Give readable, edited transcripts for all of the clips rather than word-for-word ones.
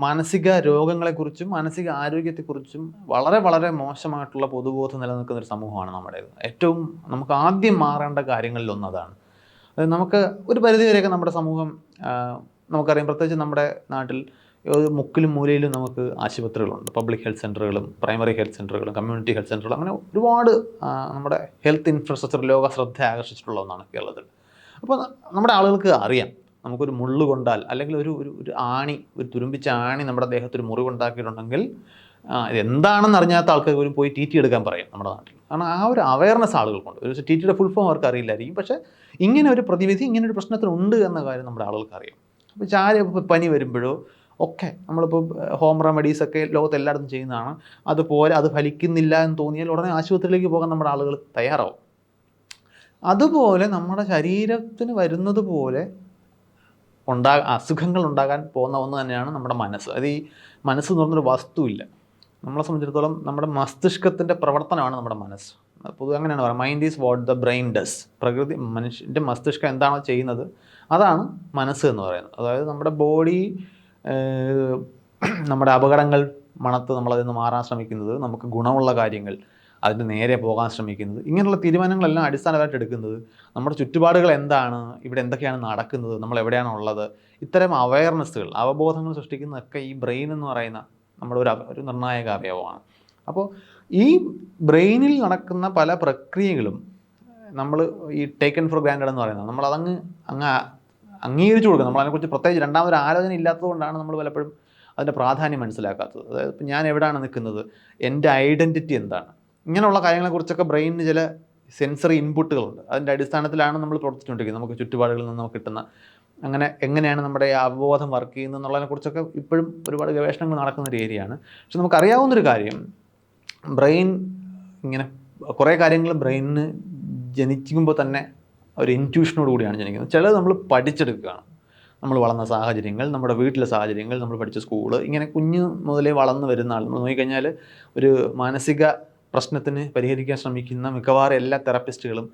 മാനസിക രോഗങ്ങളെക്കുറിച്ചും മാനസിക ആരോഗ്യത്തെക്കുറിച്ചും വളരെ വളരെ മോശമായിട്ടുള്ള പൊതുബോധം നിലനിൽക്കുന്ന ഒരു സമൂഹമാണ് നമ്മുടേത്. ഏറ്റവും നമുക്ക് ആദ്യം മാറേണ്ട കാര്യങ്ങളിൽ ഒന്നതാണ്. അതായത് നമുക്ക് ഒരു പരിധിവരെയൊക്കെ നമ്മുടെ സമൂഹം നമുക്കറിയാം, പ്രത്യേകിച്ച് നമ്മുടെ നാട്ടിൽ ഒരു മുക്കിലും മൂലയിലും നമുക്ക് ആശുപത്രികളുണ്ട്. പബ്ലിക് ഹെൽത്ത് സെൻ്ററുകളും പ്രൈമറി ഹെൽത്ത് സെൻ്ററുകളും കമ്മ്യൂണിറ്റി ഹെൽത്ത് സെൻ്ററുകളും അങ്ങനെ ഒരുപാട് നമ്മുടെ ഹെൽത്ത് ഇൻഫ്രാസ്ട്രക്ചർ ലോക ശ്രദ്ധ ആകർഷിച്ചിട്ടുള്ള ഒന്നാണ് കേരളത്തിൽ. അപ്പോൾ നമ്മുടെ ആളുകൾക്ക് അറിയാം, നമുക്കൊരു മുള്ളു കൊണ്ടാൽ അല്ലെങ്കിൽ ഒരു ഒരു ഒരു ആണി, ഒരു തുരുമ്പിച്ച ആണി നമ്മുടെ ദേഹത്തൊരു മുറിവുണ്ടാക്കിയിട്ടുണ്ടെങ്കിൽ ഇതെന്താണെന്ന് അറിഞ്ഞാത്ത ആൾക്കാർ പോലും പോയി ടി ടി എടുക്കാൻ പറയും നമ്മുടെ നാട്ടിൽ. കാരണം ആ ഒരു അവയർനെസ് ആളുകൾക്കുണ്ട്. ഒരു ടി ടിയുടെ ഫുൾ ഫോം അവർക്ക് അറിയില്ലായിരിക്കും, പക്ഷേ ഇങ്ങനെ ഒരു പ്രതിവിധി, ഇങ്ങനെ ഒരു പ്രശ്നത്തിനുണ്ട് എന്ന കാര്യം നമ്മുടെ ആളുകൾക്ക് അറിയാം. അപ്പോൾ ഇപ്പോൾ പനി വരുമ്പോഴോ ഒക്കെ നമ്മളിപ്പോൾ ഹോം റെമഡീസൊക്കെ ലോകത്ത് എല്ലായിടത്തും ചെയ്യുന്നതാണ്. അതുപോലെ അത് ഫലിക്കുന്നില്ല എന്ന് തോന്നിയാൽ ഉടനെ ആശുപത്രിയിലേക്ക് പോകാൻ നമ്മുടെ ആളുകൾ തയ്യാറാവും. അതുപോലെ നമ്മുടെ ശരീരത്തിന് വരുന്നത് പോലെ അസുഖങ്ങൾ ഉണ്ടാകാൻ പോകുന്ന ഒന്ന് തന്നെയാണ് നമ്മുടെ മനസ്സ്. അത് ഈ മനസ്സ് എന്ന് പറഞ്ഞൊരു വസ്തുവില്ല. നമ്മളെ സംബന്ധിച്ചിടത്തോളം നമ്മുടെ മസ്തിഷ്കത്തിൻ്റെ പ്രവർത്തനമാണ് നമ്മുടെ മനസ്സ്. പൊതുവെ അങ്ങനെയാണ് പറയുന്നത്, mind is what the brain does. മനുഷ്യൻ്റെ മസ്തിഷ്കം എന്താണോ ചെയ്യുന്നത് അതാണ് മനസ്സ് എന്ന് പറയുന്നത്. അതായത് നമ്മുടെ ബോഡി നമ്മുടെ അപകടങ്ങൾ മണത്ത് നമ്മളതിൽ നിന്ന് മാറാൻ ശ്രമിക്കുന്നത്, നമുക്ക് ഗുണമുള്ള കാര്യങ്ങൾ അതിന് നേരെ പോകാൻ ശ്രമിക്കുന്നത്, ഇങ്ങനെയുള്ള തീരുമാനങ്ങളെല്ലാം അടിസ്ഥാനമായിട്ട് എടുക്കുന്നത് നമ്മുടെ ചുറ്റുപാടുകൾ എന്താണ്, ഇവിടെ എന്തൊക്കെയാണ് നടക്കുന്നത്, നമ്മൾ എവിടെയാണ് ഉള്ളത്, ഇത്തരം അവയർനെസ്സുകൾ, അവബോധങ്ങൾ സൃഷ്ടിക്കുന്നതൊക്കെ ഈ ബ്രെയിൻ എന്ന് പറയുന്ന നമ്മുടെ ഒരു നിർണായക അവയവമാണ്. അപ്പോൾ ഈ ബ്രെയിനിൽ നടക്കുന്ന പല പ്രക്രിയകളും നമ്മൾ ഈ ടേക്കൺ ഫോർ ഗ്രാൻഡഡ് എന്ന് പറയുന്നത്, നമ്മളതങ്ങ് അംഗീകരിച്ചു കൊടുക്കുക. നമ്മളതിനെക്കുറിച്ച് പ്രത്യേകിച്ച് രണ്ടാമതൊരു ആലോചന ഇല്ലാത്തതുകൊണ്ടാണ് നമ്മൾ പലപ്പോഴും അതിൻ്റെ പ്രാധാന്യം മനസ്സിലാക്കാത്തത്. അതായത് ഇപ്പം ഞാൻ എവിടെയാണ് നിൽക്കുന്നത്, എൻ്റെ ഐഡൻറ്റിറ്റി എന്താണ്, ഇങ്ങനെയുള്ള കാര്യങ്ങളെക്കുറിച്ചൊക്കെ ബ്രെയിനിന് ചില സെൻസറി ഇൻപുട്ടുകളുണ്ട്. അതിൻ്റെ അടിസ്ഥാനത്തിലാണ് നമ്മൾ പ്രവർത്തിച്ചുകൊണ്ടിരിക്കുന്നത്. നമുക്ക് ചുറ്റുപാടുകളിൽ നിന്ന് നമുക്ക് കിട്ടുന്ന അങ്ങനെ എങ്ങനെയാണ് നമ്മുടെ അവബോധം വർക്ക് ചെയ്യുന്നത് എന്നുള്ളതിനെക്കുറിച്ചൊക്കെ ഇപ്പോഴും ഒരുപാട് ഗവേഷണങ്ങൾ നടക്കുന്ന ഒരു ഏരിയയാണ്. പക്ഷെ നമുക്കറിയാവുന്നൊരു കാര്യം, ബ്രെയിൻ ഇങ്ങനെ കുറേ കാര്യങ്ങൾ ബ്രെയിനിന് ജനിക്കുമ്പോൾ തന്നെ ഒരു ഇൻറ്റ്യൂഷനോട് കൂടിയാണ് ജനിക്കുന്നത്. ചിലത് നമ്മൾ പഠിച്ചെടുക്കുകയാണ്. നമ്മൾ വളർന്ന സാഹചര്യങ്ങൾ, നമ്മുടെ വീട്ടിലെ സാഹചര്യങ്ങൾ, നമ്മൾ പഠിച്ച സ്കൂള്, ഇങ്ങനെ കുഞ്ഞ് മുതലേ വളർന്നു വരുന്ന ആൾ. നമ്മൾ നോക്കിക്കഴിഞ്ഞാൽ ഒരു മാനസിക പ്രശ്നത്തിന് പരിഹരിക്കാൻ ശ്രമിക്കുന്ന മിക്കവാറും എല്ലാ തെറാപ്പിസ്റ്റുകളും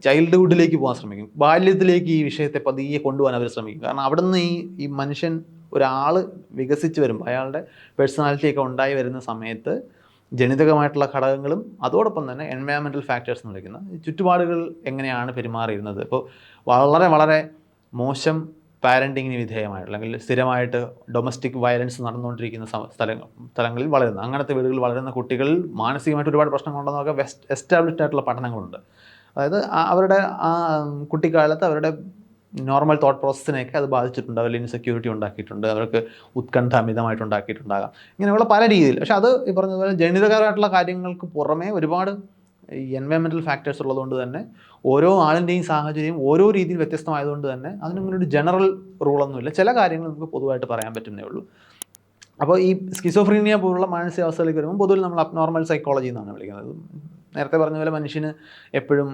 ചൈൽഡ്ഹുഡിലേക്ക് പോകാൻ ശ്രമിക്കും. ബാല്യത്തിലേക്ക് ഈ വിഷയത്തെ പതിയെ കൊണ്ടുപോകാൻ അവർ ശ്രമിക്കും. കാരണം അവിടെ നിന്ന് ഈ മനുഷ്യൻ ഒരാൾ വികസിച്ച് വരുമ്പോൾ, അയാളുടെ പേഴ്സണാലിറ്റിയൊക്കെ ഉണ്ടായി വരുന്ന സമയത്ത് ജനിതകമായിട്ടുള്ള ഘടകങ്ങളും അതോടൊപ്പം തന്നെ എൻവയറമെൻ്റൽ ഫാക്ടേഴ്സ് എന്ന് വിളിക്കുന്ന ചുറ്റുപാടുകൾ എങ്ങനെയാണ് പെരുമാറിയിരുന്നത്. ഇപ്പോൾ വളരെ വളരെ മോശം പാരൻറ്റിങ്ങിന് വിധേയമായിട്ടുള്ള അല്ലെങ്കിൽ സ്ഥിരമായിട്ട് ഡൊമസ്റ്റിക് വയലൻസ് നടന്നുകൊണ്ടിരിക്കുന്ന സ്ഥലങ്ങളിൽ വളരുന്ന, അങ്ങനത്തെ വീടുകളിൽ വളരുന്ന കുട്ടികളിൽ മാനസികമായിട്ട് ഒരുപാട് പ്രശ്നങ്ങളുണ്ടെന്നൊക്കെ എസ്റ്റാബ്ലിഷ്ഡ് ആയിട്ടുള്ള പഠനങ്ങളുണ്ട്. അതായത് അവരുടെ ആ കുട്ടിക്കാലത്ത് അവരുടെ നോർമൽ തോട്ട് പ്രോസസ്സിനെയൊക്കെ അത് ബാധിച്ചിട്ടുണ്ട്. അവരിൽ ഇൻസെക്യൂരിറ്റി ഉണ്ടാക്കിയിട്ടുണ്ട്, അവർക്ക് ഉത്കണ്ഠ അമിതമായിട്ട് ഉണ്ടാക്കിയിട്ടുണ്ടാകാം, ഇങ്ങനെയുള്ള പല രീതിയിൽ. പക്ഷെ അത് ഈ പറഞ്ഞതുപോലെ ജനിതകമായിട്ടുള്ള കാര്യങ്ങൾക്ക് പുറമേ ഒരുപാട് ഈ എൻവയറമെൻ്റൽ ഫാക്ടേഴ്സ് ഉള്ളതുകൊണ്ട് തന്നെ ഓരോ ആളിൻ്റെയും സാഹചര്യം ഓരോ രീതിയിൽ വ്യത്യസ്തമായതുകൊണ്ട് തന്നെ അതിനങ്ങനെ ഒരു ജനറൽ റൂളൊന്നുമില്ല. ചില കാര്യങ്ങൾ നമുക്ക് പൊതുവായിട്ട് പറയാൻ പറ്റുന്നേ ഉള്ളൂ. അപ്പോൾ ഈ സ്കിസോഫ്രീനിയ പോലുള്ള മാനസികാവസ്ഥയിലേക്ക് വരുമ്പോൾ പൊതുവിൽ നമ്മൾ അബ്നോർമൽ സൈക്കോളജി എന്നാണ് വിളിക്കുന്നത്. നേരത്തെ പറഞ്ഞ പോലെ മനുഷ്യന് എപ്പോഴും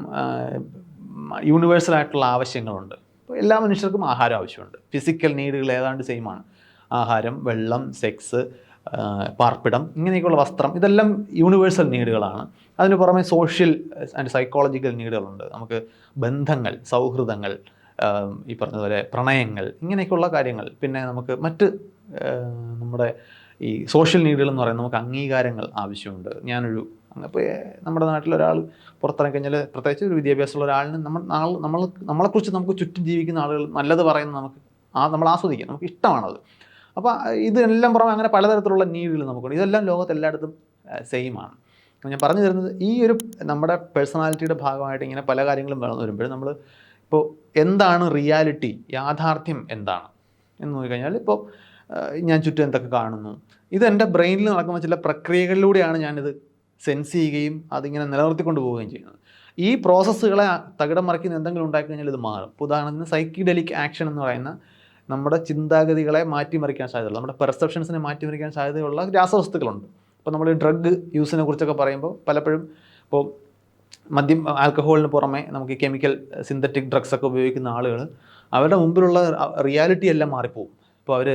യൂണിവേഴ്സലായിട്ടുള്ള ആവശ്യങ്ങളുണ്ട്. അപ്പോൾ എല്ലാ മനുഷ്യർക്കും ആഹാരം ആവശ്യമുണ്ട്. ഫിസിക്കൽ നീഡുകൾ ഏതാണ്ട് സെയിമാണ്. ആഹാരം, വെള്ളം, സെക്സ്, പാർപ്പിടം, ഇങ്ങനെയൊക്കെയുള്ള വസ്ത്രം, ഇതെല്ലാം യൂണിവേഴ്സൽ നീഡുകളാണ്. അതിന് പുറമെ സോഷ്യൽ ആൻഡ് സൈക്കോളജിക്കൽ നീഡുകളുണ്ട്. നമുക്ക് ബന്ധങ്ങൾ, സൗഹൃദങ്ങൾ, ഈ പറഞ്ഞതുപോലെ പ്രണയങ്ങൾ, ഇങ്ങനെയൊക്കെയുള്ള കാര്യങ്ങൾ. പിന്നെ നമുക്ക് മറ്റ് നമ്മുടെ ഈ സോഷ്യൽ നീഡുകൾ എന്ന് പറയുന്നത് നമുക്ക് അംഗീകാരങ്ങൾ ആവശ്യമുണ്ട്. അപ്പോൾ നമ്മുടെ നാട്ടിലൊരാൾ പുറത്തിറങ്ങി കഴിഞ്ഞാൽ, പ്രത്യേകിച്ച് ഒരു വിദ്യാഭ്യാസമുള്ള ഒരാളിന് നമ്മളെക്കുറിച്ച് നമുക്ക് ചുറ്റും ജീവിക്കുന്ന ആളുകൾ നല്ലത് പറയുന്നത് നമ്മൾ ആസ്വദിക്കും, നമുക്ക് ഇഷ്ടമാണത്. അപ്പോൾ ഇതെല്ലാം പുറമെ അങ്ങനെ പലതരത്തിലുള്ള നീഡുകൾ നമുക്കുണ്ട്. ഇതെല്ലാം ലോകത്ത് എല്ലായിടത്തും സെയിമാണ്. ഞാൻ പറഞ്ഞു തരുന്നത്, ഈ ഒരു നമ്മുടെ പേഴ്സണാലിറ്റിയുടെ ഭാഗമായിട്ട് ഇങ്ങനെ പല കാര്യങ്ങളും വളർന്നു വരുമ്പോൾ നമ്മൾ ഇപ്പോൾ എന്താണ് റിയാലിറ്റി, യാഥാർത്ഥ്യം എന്താണ് എന്ന് നോക്കിക്കഴിഞ്ഞാൽ, ഇപ്പോൾ ഞാൻ ചുറ്റും എന്തൊക്കെ കാണുന്നു, ഇതെൻ്റെ ബ്രെയിനിൽ നടക്കുന്ന ചില പ്രക്രിയകളിലൂടെയാണ് ഞാനിത് സെൻസ് ചെയ്യുകയും അതിങ്ങനെ നിലനിർത്തിക്കൊണ്ട് പോവുകയും ചെയ്യുന്നത്. ഈ പ്രോസസ്സുകളെ തകിടം മറിക്കുന്ന എന്തെങ്കിലും ഉണ്ടായിക്കഴിഞ്ഞാൽ ഇത് മാറും. ഉദാഹരണത്തിന് സൈക്കിഡെലിക് ആക്ഷൻ എന്ന് പറയുന്ന നമ്മുടെ ചിന്താഗതികളെ മാറ്റിമറിക്കാൻ സാധ്യതയുള്ള, നമ്മുടെ പെർസെപ്ഷൻസിനെ മാറ്റിമറിക്കാൻ സാധ്യതയുള്ള രാസവസ്തുക്കളുണ്ട്. ഇപ്പോൾ നമ്മൾ ഡ്രഗ് യൂസിനെ കുറിച്ചൊക്കെ പറയുമ്പോൾ പലപ്പോഴും ഇപ്പോൾ മദ്യം, ആൽക്കഹോളിന് പുറമെ നമുക്ക് കെമിക്കൽ സിന്തറ്റിക് ഡ്രഗ്സൊക്കെ ഉപയോഗിക്കുന്ന ആളുകൾ അവരുടെ മുമ്പിലുള്ള റിയാലിറ്റി എല്ലാം മാറിപ്പോവും. ഇപ്പോൾ അവർ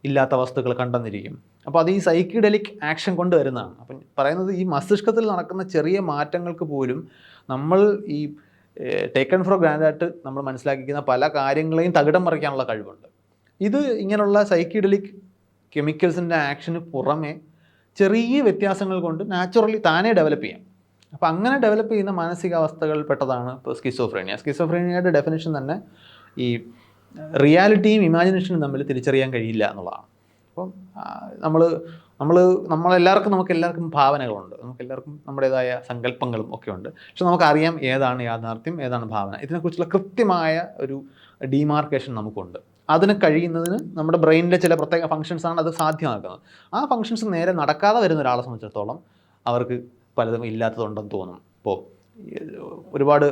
ഇല്ലാത്ത വസ്തുക്കൾ കണ്ടെന്നിരിക്കും. അപ്പോൾ അത് ഈ സൈക്കിഡെലിക് ആക്ഷൻ കൊണ്ട് വരുന്നതാണ്. അപ്പം പറയുന്നത്, ഈ മസ്തിഷ്കത്തിൽ നടക്കുന്ന ചെറിയ മാറ്റങ്ങൾക്ക് പോലും നമ്മൾ ഈ ടേക്കൺ ഫോർ ഗ്രാൻഡായിട്ട് നമ്മൾ മനസ്സിലാക്കിക്കുന്ന പല കാര്യങ്ങളെയും തകിടം മറിക്കാനുള്ള കഴിവുണ്ട്. ഇത് ഇങ്ങനെയുള്ള സൈക്കിഡെലിക് കെമിക്കൽസിൻ്റെ ആക്ഷന് പുറമെ ചെറിയ വ്യത്യാസങ്ങൾ കൊണ്ട് നാച്ചുറലി താനേ ഡെവലപ്പ് ചെയ്യാം. അപ്പോൾ അങ്ങനെ ഡെവലപ്പ് ചെയ്യുന്ന മാനസികാവസ്ഥകളിൽ പെട്ടതാണ് ഇപ്പോൾ സ്കിസോഫ്രീനിയ. സ്കിസോഫ്രീനിയയുടെ ഡെഫിനേഷൻ തന്നെ ഈ റിയാലിറ്റിയും ഇമാജിനേഷനും തമ്മിൽ തിരിച്ചറിയാൻ കഴിയില്ല എന്നുള്ളതാണ്. അപ്പം നമുക്കെല്ലാവർക്കും ഭാവനകളുണ്ട്, നമുക്കെല്ലാവർക്കും നമ്മുടേതായ സങ്കല്പങ്ങളും ഒക്കെ ഉണ്ട്. പക്ഷെ നമുക്കറിയാം ഏതാണ് യാഥാർത്ഥ്യം, ഏതാണ് ഭാവന. ഇതിനെക്കുറിച്ചുള്ള കൃത്യമായ ഒരു ഡീമാർക്കേഷൻ നമുക്കുണ്ട്. അതിന് കഴിയുന്നതിന് നമ്മുടെ ബ്രെയിനിലെ ചില പ്രത്യേക ഫങ്ഷൻസാണ് അത് സാധ്യമാക്കുന്നത്. ആ ഫങ്ഷൻസ് നേരെ നടക്കാതെ വരുന്ന ഒരാളെ സംബന്ധിച്ചിടത്തോളം അവർക്ക് പലതും ഇല്ലാത്തതുണ്ടെന്ന് തോന്നും. ഇപ്പോൾ ഒരുപാട്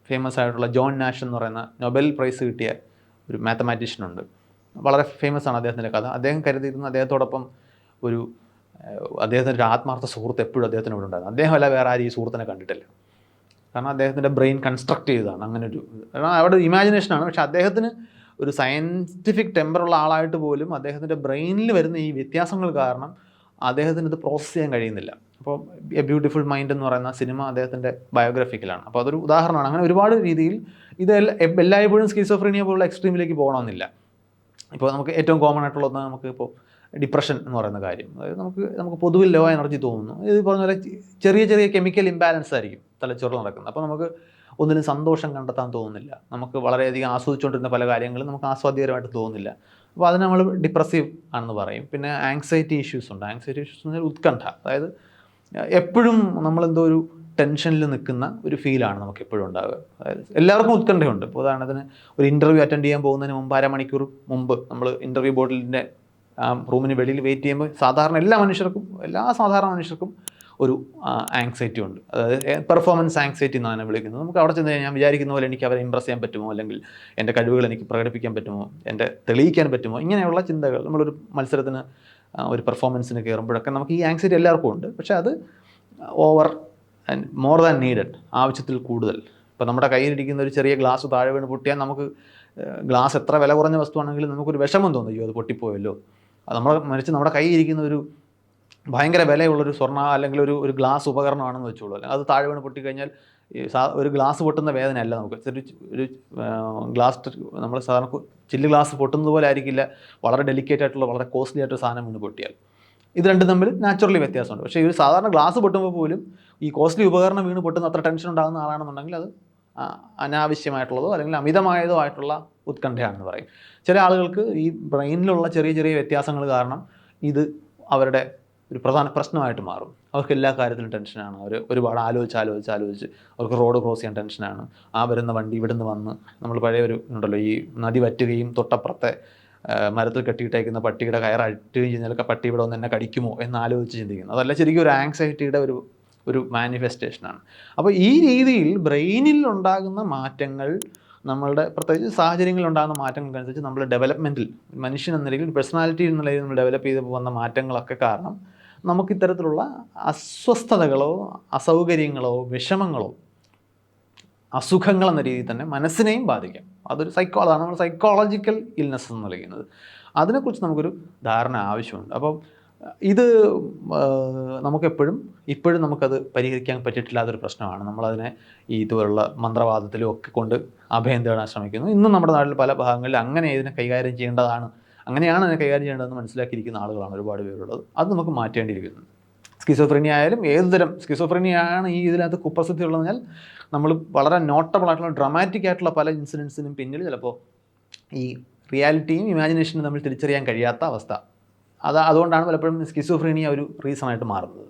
ഫേമസ് ആയിട്ടുള്ള ജോൺ നാഷ് എന്ന് പറയുന്ന നൊബേൽ പ്രൈസ് കിട്ടിയ ഒരു മാത്തമാറ്റീഷ്യനുണ്ട്. വളരെ ഫേമസ് ആണ് അദ്ദേഹത്തിൻ്റെ കഥ. അദ്ദേഹം കരുതിയിരുന്ന അദ്ദേഹത്തോടൊപ്പം അദ്ദേഹത്തിൻ്റെ ഒരു ആത്മാർത്ഥ സുഹൃത്ത് എപ്പോഴും അദ്ദേഹത്തിന് ഇവിടെ ഉണ്ടായിരുന്നു. അദ്ദേഹം അല്ല വേറെ ആരും ഈ സുഹൃത്തിനെ കണ്ടിട്ടില്ല. കാരണം അദ്ദേഹത്തിൻ്റെ ബ്രെയിൻ കൺസ്ട്രക്ട് ചെയ്തതാണ് അങ്ങനെ ഒരു, കാരണം അവിടെ ഇമാജിനേഷനാണ്. പക്ഷേ അദ്ദേഹത്തിന് ഒരു സയൻറ്റിഫിക് ടെമ്പറുള്ള ആളായിട്ട് പോലും അദ്ദേഹത്തിൻ്റെ ബ്രെയിനിൽ വരുന്ന ഈ വ്യത്യാസങ്ങൾ കാരണം അദ്ദേഹത്തിന് ഇത് പ്രോസസ്സ് ചെയ്യാൻ കഴിയുന്നില്ല. അപ്പോൾ എ ബ്യൂട്ടിഫുൾ മൈൻഡ് എന്ന് പറയുന്ന സിനിമ അദ്ദേഹത്തിൻ്റെ ബയോഗ്രഫിക്കലാണ്. അപ്പോൾ അതൊരു ഉദാഹരണമാണ്. അങ്ങനെ ഒരുപാട് രീതിയിൽ ഇത് എല്ലായ്പ്പോഴും സ്കിസോഫ്രീനിയ പോലുള്ള എക്സ്ട്രീമിലേക്ക് പോകണമെന്നില്ല. ഇപ്പോൾ നമുക്ക് ഏറ്റവും കോമൺ ആയിട്ടുള്ളത് നമുക്ക് ഇപ്പോൾ ഡിപ്രഷൻ എന്ന് പറയുന്ന കാര്യം, അതായത് നമുക്ക് പൊതുവിൽ ലോ എനർജി തോന്നുന്നു. ഇത് പറഞ്ഞ പോലെ ചെറിയ ചെറിയ കെമിക്കൽ ഇംബാലൻസ് ആയിരിക്കും തലച്ചോറിൽ നടക്കുന്നത്. അപ്പോൾ നമുക്ക് ഒന്നിനും സന്തോഷം കണ്ടെത്താൻ തോന്നുന്നില്ല. നമുക്ക് വളരെയധികം ആസ്വദിച്ചുകൊണ്ടിരുന്ന പല കാര്യങ്ങളും നമുക്ക് ആസ്വാദ്യകരമായിട്ട് തോന്നുന്നില്ല. അപ്പോൾ അതിന് നമ്മൾ ഡിപ്രസീവ് ആണെന്ന് പറയും. പിന്നെ ആങ്സൈറ്റി ഇഷ്യൂസ് ഉണ്ട്. ആങ്സൈറ്റി ഇഷ്യൂസ് എന്ന് പറഞ്ഞാൽ ഉത്കണ്ഠ, അതായത് എപ്പോഴും നമ്മളെന്തോ ഒരു ടെൻഷനിൽ നിൽക്കുന്ന ഒരു ഫീലാണ് നമുക്ക് എപ്പോഴും ഉണ്ടാവുക. അതായത് എല്ലാവർക്കും ഉത്കണ്ഠയുണ്ട്. ഇപ്പോൾ ഉദാഹരണത്തിന് ഒരു ഇൻ്റർവ്യൂ അറ്റൻഡ് ചെയ്യാൻ പോകുന്നതിന് മുമ്പ് അരമണിക്കൂർ മുമ്പ് നമ്മൾ ഇൻ്റർവ്യൂ ബോർഡിൻ്റെ റൂമിന് വെളിയിൽ വെയിറ്റ് ചെയ്യുമ്പോൾ എല്ലാ സാധാരണ മനുഷ്യർക്കും ഒരു ആങ്സൈറ്റി ഉണ്ട്. അതായത് പെർഫോമൻസ് ആങ്സൈറ്റി എന്നാണ് വിളിക്കുന്നത്. നമുക്ക് അവിടെ ചെന്ന് ഞാൻ വിചാരിക്കുന്ന പോലെ എനിക്ക് അവരെ ഇമ്പ്രസ് ചെയ്യാൻ പറ്റുമോ, അല്ലെങ്കിൽ എൻ്റെ കഴിവുകൾ എനിക്ക് പ്രകടിപ്പിക്കാൻ പറ്റുമോ, എൻ്റെ തെളിയിക്കാൻ പറ്റുമോ, ഇങ്ങനെയുള്ള ചിന്തകൾ. നമ്മളൊരു മത്സരത്തിന് ഒരു പെർഫോമൻസിന് കയറുമ്പോഴൊക്കെ നമുക്ക് ഈ ആങ്സൈറ്റി എല്ലാവർക്കും ഉണ്ട്. പക്ഷേ അത് over and more than needed, ആവശ്യത്തിൽ കൂടുതൽ. ഇപ്പോൾ നമ്മുടെ കയ്യിലിരിക്കുന്ന ഒരു ചെറിയ ഗ്ലാസ് താഴെ വീണ് പൊട്ടിയാൽ നമുക്ക് ഗ്ലാസ് എത്ര വില കുറഞ്ഞ വസ്തുവാണെങ്കിലും നമുക്കൊരു വിഷമം തോന്നും, അയ്യോ അത് പൊട്ടിപ്പോയല്ലോ. അത് മറിച്ച് നമ്മുടെ കയ്യിൽ ഇരിക്കുന്ന ഒരു ഭയങ്കര വിലയുള്ളൊരു സ്വർണ്ണ അല്ലെങ്കിൽ ഒരു ഗ്ലാസ് ഉപകരണമാണെന്ന് വെച്ചോളൂ, അല്ലെങ്കിൽ അത് താഴെ വീണ് പൊട്ടിക്കഴിഞ്ഞാൽ ഒരു ഗ്ലാസ് പൊട്ടുന്ന വേദനയല്ല നമുക്ക്. ഒരു ഗ്ലാസ് നമ്മൾ സാധാരണ ചില്ല് ഗ്ലാസ് പൊട്ടുന്നത് പോലെ ആയിരിക്കില്ല വളരെ ഡെലിക്കേറ്റ് ആയിട്ടുള്ള വളരെ കോസ്റ്റ്ലി ആയിട്ടൊരു സാധനം വീണ് പൊട്ടിയാൽ. ഇത് രണ്ടും തമ്മിൽ നാച്ചുറലി വ്യത്യാസമുണ്ട്. പക്ഷേ ഒരു സാധാരണ ഗ്ലാസ് പൊട്ടുമ്പോൾ പോലും ഈ കോസ്റ്റ്ലി ഉപകരണം വീണ് പൊട്ടുന്ന അത്ര ടെൻഷൻ ഉണ്ടാകുന്ന ആളാണെന്നുണ്ടെങ്കിൽ അത് അനാവശ്യമായിട്ടുള്ളതോ അല്ലെങ്കിൽ അമിതമായതോ ആയിട്ടുള്ള ഉത്കണ്ഠയാണെന്ന് പറയും. ചില ആളുകൾക്ക് ഈ ബ്രെയിനിലുള്ള ചെറിയ ചെറിയ വ്യത്യാസങ്ങൾ കാരണം ഇത് അവരുടെ ഒരു പ്രധാന പ്രശ്നമായിട്ട് മാറും. അവർക്ക് എല്ലാ കാര്യത്തിലും ടെൻഷനാണ്. അവർ ഒരുപാട് ആലോചിച്ച് അവർക്ക് റോഡ് ക്രോസ് ചെയ്യാൻ ടെൻഷനാണ്. ആ വരുന്ന വണ്ടി ഇവിടുന്ന് വന്ന്, നമ്മൾ പഴയ ഒരു ഉണ്ടല്ലോ, ഈ നദി വറ്റുകയും തൊട്ടപ്പുറത്തെ മരത്തിൽ കെട്ടിയിട്ടേക്കുന്ന പട്ടിയുടെ കയററ്റുകയും ചെയ്യുന്നതിലൊക്കെ പട്ടി ഇവിടെ വന്ന് എന്നെ കടിക്കുമോ എന്നാലോചിച്ച് ചിന്തിക്കുന്നത്. അതല്ല ശരിക്കും ഒരു ആങ്സൈറ്റിയുടെ ഒരു മാനിഫെസ്റ്റേഷനാണ്. അപ്പോൾ ഈ രീതിയിൽ ബ്രെയിനിൽ ഉണ്ടാകുന്ന മാറ്റങ്ങൾ, നമ്മളുടെ പ്രത്യേകിച്ച് സാഹചര്യങ്ങളിലുണ്ടാകുന്ന മാറ്റങ്ങൾക്കനുസരിച്ച് നമ്മൾ ഡെവലപ്മെൻറ്റിൽ മനുഷ്യൻ എന്ന നിലയിൽ, പേഴ്സണാലിറ്റി എന്ന നിലയിൽ നമ്മൾ ഡെവലപ്പ് ചെയ്ത് വന്ന മാറ്റങ്ങളൊക്കെ കാരണം നമുക്കിത്തരത്തിലുള്ള അസ്വസ്ഥതകളോ അസൗകര്യങ്ങളോ വിഷമങ്ങളോ അസുഖങ്ങൾ എന്ന രീതിയിൽ തന്നെ മനസ്സിനെയും ബാധിക്കാം. അതാണ് നമ്മൾ സൈക്കോളജിക്കൽ ഇൽനെസ് എന്ന് വിളിക്കുന്നത്. അതിനെക്കുറിച്ച് നമുക്കൊരു ധാരണ ആവശ്യമുണ്ട്. അപ്പം ഇത് ഇപ്പോഴും നമുക്കത് പരിഹരിക്കാൻ പറ്റിയിട്ടില്ലാത്തൊരു പ്രശ്നമാണ്. നമ്മളതിനെ ഇതുപോലുള്ള മന്ത്രവാദത്തിലും ഒക്കെ കൊണ്ട് അഭയം തേടാൻ ശ്രമിക്കുന്നു. ഇന്നും നമ്മുടെ നാട്ടിൽ പല ഭാഗങ്ങളിൽ അങ്ങനെയാണ് ഇതിനെ കൈകാര്യം ചെയ്യേണ്ടതെന്ന് മനസ്സിലാക്കിയിരിക്കുന്ന ആളുകളാണ് ഒരുപാട് പേരുള്ളത്. അത് നമുക്ക് മാറ്റേണ്ടിയിരിക്കുന്നു. സ്കിസോഫ്രീനിയ ആയാലും ഏതുതരം സ്കിസോഫ്രീനിയാണ് ഈ ഇതിനകത്ത് കുപ്രസിദ്ധി ഉള്ളതെന്ന് പറഞ്ഞാൽ, നമ്മൾ വളരെ നോട്ടബിൾ ആയിട്ടുള്ള ഡ്രമാറ്റിക് ആയിട്ടുള്ള പല ഇൻസിഡൻസിനും പിന്നിൽ ചിലപ്പോൾ ഈ റിയാലിറ്റിയും ഇമാജിനേഷനും തമ്മിൽ തിരിച്ചറിയാൻ കഴിയാത്ത അവസ്ഥ, അതുകൊണ്ടാണ് പലപ്പോഴും സ്കിസോഫ്രീനിയ ഒരു റീസണായിട്ട് മാറുന്നത്.